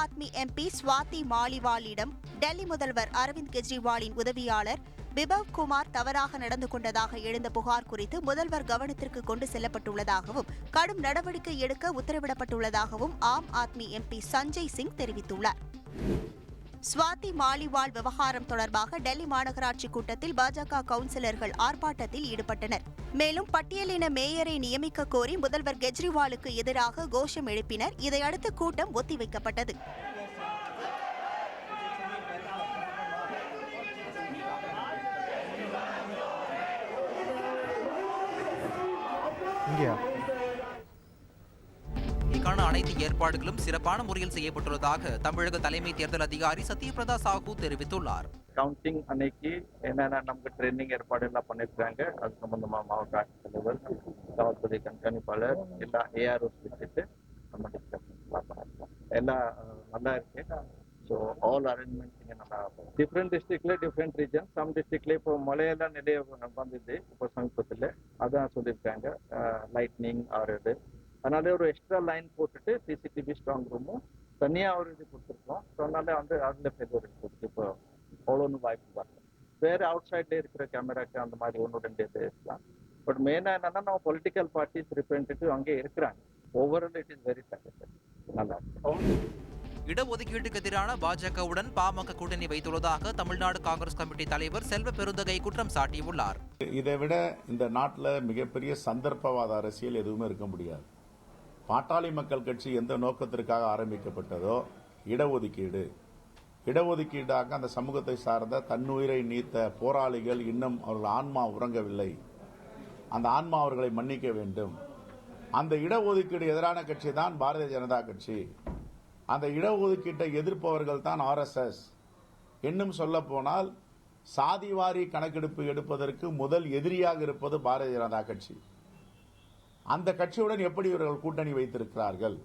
Aadmi MP Swathi மாலிவாலிடம் Delhi முதல்வர் அரவிந்த் கெஜ்ரிவாலின் உதவியாளர் பிபவ் குமார் தவறாக நடந்து கொண்டதாக எழுந்த புகார் குறித்து முதல்வர் கவனத்திற்கு கொண்டு செல்லப்பட்டுள்ளதாகவும் கடும் நடவடிக்கை எடுக்க உத்தரவிடப்பட்டுள்ளதாகவும் ஆம் ஆத்மி எம்பி சஞ்சய் சிங் தெரிவித்துள்ளார். ஸ்வாதி மாலிவால் விவகாரம் தொடர்பாக டெல்லி மாநகராட்சி கூட்டத்தில் பாஜக கவுன்சிலர்கள் ஆர்ப்பாட்டத்தில் ஈடுபட்டனர். மேலும் பட்டியலின மேயரை நியமிக்க கோரி முதல்வர் கெஜ்ரிவாலுக்கு எதிராக கோஷம் எழுப்பினர். இதையடுத்து கூட்டம் ஒத்திவைக்கப்பட்டது. இதற்கான அனைத்து ஏற்பாடுகளும் சிறப்பான முறையில் செய்யப்பட்டுள்ளதாக தமிழக தலைமை தேர்தல் அதிகாரி சத்யபிரதா சாஹூ தெரிவித்துள்ளார். கவுண்டிங் அன்னைக்கு என்னென்ன நமக்கு ட்ரெயினிங் ஏற்பாடு எல்லாம் பண்ணிருக்காங்க, அது சம்பந்தமா மாவட்ட ஆட்சித்தலைவர், காவல்துறை கண்காணிப்பாளர் எல்லா ஏஆர்ஓஸ் வச்சுட்டு நம்ம டிஸ்கஷன் பண்ணிருக்கோம். எல்லாம் நல்லா இருக்கு. ஸோ ஆல் அரேஞ்ச்மெண்ட்ஸ் இங்கே நல்லா இருக்கும். டிஃப்ரெண்ட் டிஸ்ட்ரிக்ட்ல டிஃப்ரெண்ட் ரீஜன். சம் டிஸ்ட்ரிக்ட்ல இப்போ மழையெல்லாம் நிறைய வந்தது இப்போ சமீபத்தில், அதான் சொல்லியிருக்காங்க லைட்னிங் ஆறுது. அதனால ஒரு எக்ஸ்ட்ரா லைன் போட்டுட்டு சிசிடிவி ஸ்ட்ராங் ரூமும் தனியாக ஒரு இது கொடுத்துருக்கோம். ஸோ அதனால அதில் ஃபெதர் கொடுத்து இப்போ அவ்வளோன்னு வாய்ப்பு பார்க்கலாம். வேறு அவுட் சைட்ல இருக்கிற கேமராக்கு அந்த மாதிரி ஒன்று ரெண்டு இது இருக்கலாம். பட் மெயினாக என்னன்னா நம்ம பொலிட்டிக்கல் பார்ட்டிஸ் ரிப்ரஸன்டேட்டிவ் அங்கே இருக்கிறாங்க. Overall it is very satisfied. நல்லா இருக்கு. இடஒதுக்கீட்டுக்கு எதிரான பாஜகவுடன் பாமக கூட்டணி வைத்துள்ளதாக தமிழ்நாடு காங்கிரஸ் கமிட்டி தலைவர் செல்வ பெருந்தகை குற்றம் சாட்டியுள்ளார். இதை விட இந்த நாட்டில் மிகப்பெரிய சந்தர்ப்பவாத அரசியல் எதுவுமே இருக்க முடியாது. பாட்டாளி மக்கள் கட்சி எந்த நோக்கத்திற்காக ஆரம்பிக்கப்பட்டதோ இடஒதுக்கீடாக அந்த சமூகத்தை சார்ந்த தன்னுயிரை நீத்த போராளிகள் இன்னும் அவர்கள் ஆன்மா உறங்கவில்லை. அந்த ஆன்மா அவர்களை மன்னிக்க வேண்டும். அந்த இடஒதுக்கீடு எதிரான கட்சி தான் பாரதிய ஜனதா கட்சி. அந்த இடஒதுக்கீட்டை எதிர்ப்பவர்கள் தான் RSS. இன்னும் சொல்ல போனால் சாதிவாரி கணக்கெடுப்பு எடுப்பதற்கு முதல் எதிரியாக இருப்பது பாரதிய ஜனதா கட்சி. அந்த கட்சியுடன் எப்படி இவர்கள் கூட்டணி வைத்திருக்கிறார்கள்?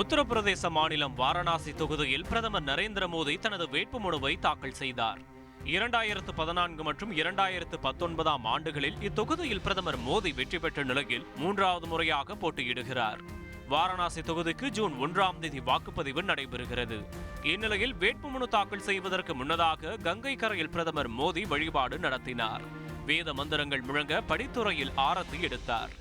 உத்தரப்பிரதேச மாநிலம் வாரணாசி தொகுதியில் பிரதமர் நரேந்திர மோடி தனது வேட்புமனுவை தாக்கல் செய்தார். 2014 மற்றும் 2019 ஆண்டுகளில் இத்தொகுதியில் பிரதமர் மோடி வெற்றி பெற்ற நிலையில் 3வது முறையாக போட்டியிடுகிறார். வாரணாசி தொகுதிக்கு ஜூன் 1ஆம் தேதி வாக்குப்பதிவு நடைபெறுகிறது. இந்நிலையில் வேட்புமனு தாக்கல் செய்வதற்கு முன்னதாக கங்கை கரையில் பிரதமர் மோடி வழிபாடு நடத்தினார். வேத மந்திரங்கள் முழங்க படித்துறையில் ஆரத்தி எடுத்தார்.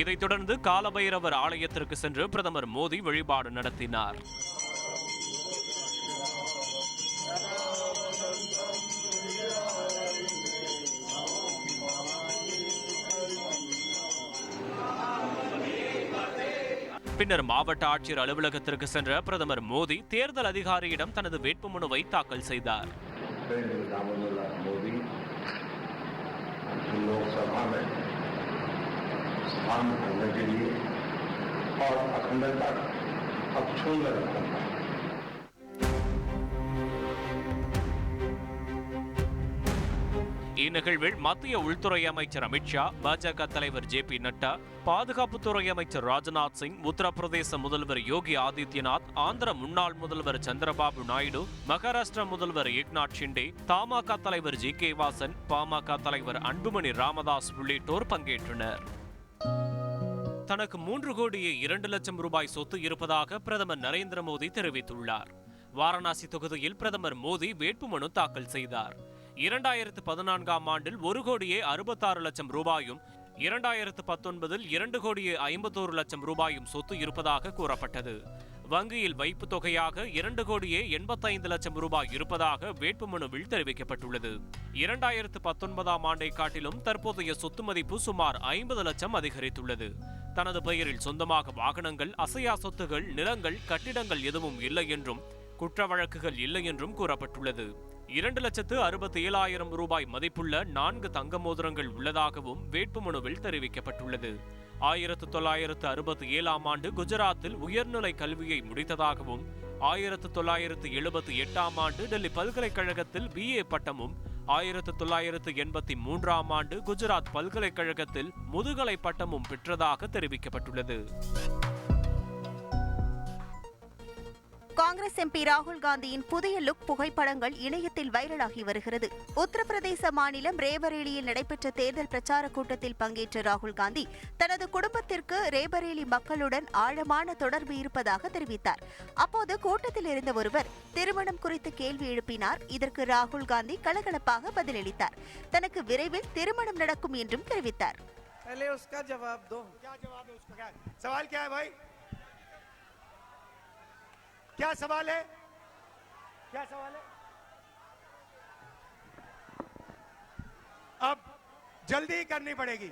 இதைத் தொடர்ந்து காலபைரவர் ஆலயத்திற்கு சென்று பிரதமர் மோடி வழிபாடு நடத்தினார். பின்னர் மாவட்ட ஆட்சியர் அலுவலகத்திற்கு சென்ற பிரதமர் மோடி தேர்தல் அதிகாரியிடம் தனது வேட்புமனுவை தாக்கல் செய்தார். स्थान करने के लिए और अखंडता अक्षुण्ण रखना। இந்நிகழ்வில் மத்திய உள்துறை அமைச்சர் அமித்ஷா, பாஜக தலைவர் JP நட்டா, பாதுகாப்புத்துறை அமைச்சர் ராஜ்நாத் சிங், உத்தரப்பிரதேச முதல்வர் யோகி ஆதித்யநாத், ஆந்திர முன்னாள் முதல்வர் சந்திரபாபு நாயுடு, மகாராஷ்டிரா முதல்வர் ஏக்நாத் ஷிண்டே, தமாக தலைவர் JK வாசன், பாமக தலைவர் அன்புமணி ராமதாஸ் உள்ளிட்டோர் பங்கேற்றனர். தனக்கு 3 கோடியே 2 லட்சம் ரூபாய் சொத்து இருப்பதாக பிரதமர் நரேந்திர மோடி தெரிவித்துள்ளார். வாரணாசி தொகுதியில் பிரதமர் மோடி வேட்புமனு தாக்கல் செய்தார். 2014ஆம் ஆண்டில் 1 கோடியே 66 லட்சம் ரூபாயும், 2019இல் 2 கோடியே 51 லட்சம் ரூபாயும் சொத்து இருப்பதாக கூறப்பட்டது. வங்கியில் வைப்பு தொகையாக 2 கோடியே 85 லட்சம் ரூபாய் இருப்பதாக வேட்புமனுவில் தெரிவிக்கப்பட்டுள்ளது. 2019ஆம் ஆண்டை காட்டிலும் தற்போதைய சொத்து மதிப்பு சுமார் 50 லட்சம் அதிகரித்துள்ளது. தனது பெயரில் சொந்தமாக வாகனங்கள், அசையா சொத்துகள், நிலங்கள், கட்டிடங்கள் எதுவும் இல்லை என்றும் குற்ற வழக்குகள் இல்லை என்றும் கூறப்பட்டுள்ளது. 2,67,000 ரூபாய் மதிப்புள்ள 4 தங்க மோதிரங்கள் உள்ளதாகவும் வேட்புமனுவில் தெரிவிக்கப்பட்டுள்ளது. 1967ஆம் ஆண்டு குஜராத்தில் உயர்நிலை கல்வியை முடித்ததாகவும் 1978ஆம் ஆண்டு டெல்லி பல்கலைக்கழகத்தில் BA பட்டமும் 1983ஆம் ஆண்டு குஜராத் பல்கலைக்கழகத்தில் முதுகலை பட்டமும் பெற்றதாக தெரிவிக்கப்பட்டுள்ளது. காங்கிரஸ் MP ராகுல் காந்தியின் புதிய லுக் புகைப்படங்கள் இணையத்தில் வைரலாகி வருகிறது. உத்தரப்பிரதேச மாநிலம் ரேபரேலியில் நடைபெற்ற தேர்தல் பிரச்சார கூட்டத்தில் பங்கேற்ற ராகுல் காந்தி தனது குடும்பத்திற்கு ரேபரேலி மக்களுடன் ஆழமான தொடர்பு இருப்பதாக தெரிவித்தார். அப்போது கூட்டத்தில் இருந்த ஒருவர் திருமணம் குறித்து கேள்வி எழுப்பினார். இதற்கு ராகுல் காந்தி கலகலப்பாக பதிலளித்தார். தனக்கு விரைவில் திருமணம் நடக்கும் என்றும் தெரிவித்தார். क्या सवाल है? क्या सवाल है? अब जल्दी करनी पड़ेगी.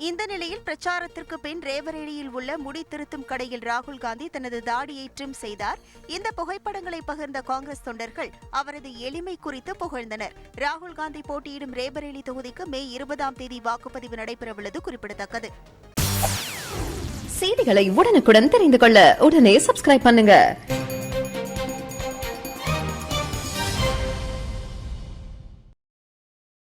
இந்த நிலையில் பிரச்சாரத்திற்கு பின் ரேபரேலியில் உள்ள முடி திருத்தும் கடையில் ராகுல் காந்தி தனது தாடியை ட்ரிம் செய்தார். இந்த புகைப்படங்களை பகிர்ந்த காங்கிரஸ் தொண்டர்கள் அவரது எளிமை குறித்து புகழ்ந்தனர். ராகுல் காந்தி போட்டியிடும் ரேபரேலி தொகுதிக்கு மே 20ஆம் தேதி வாக்குப்பதிவு நடைபெறவுள்ளது குறிப்பிடத்தக்கது. செய்திகளை உடனுக்குடன் தெரிந்து கொள்ள உடனே சப்ஸ்கிரைப் பண்ணுங்க.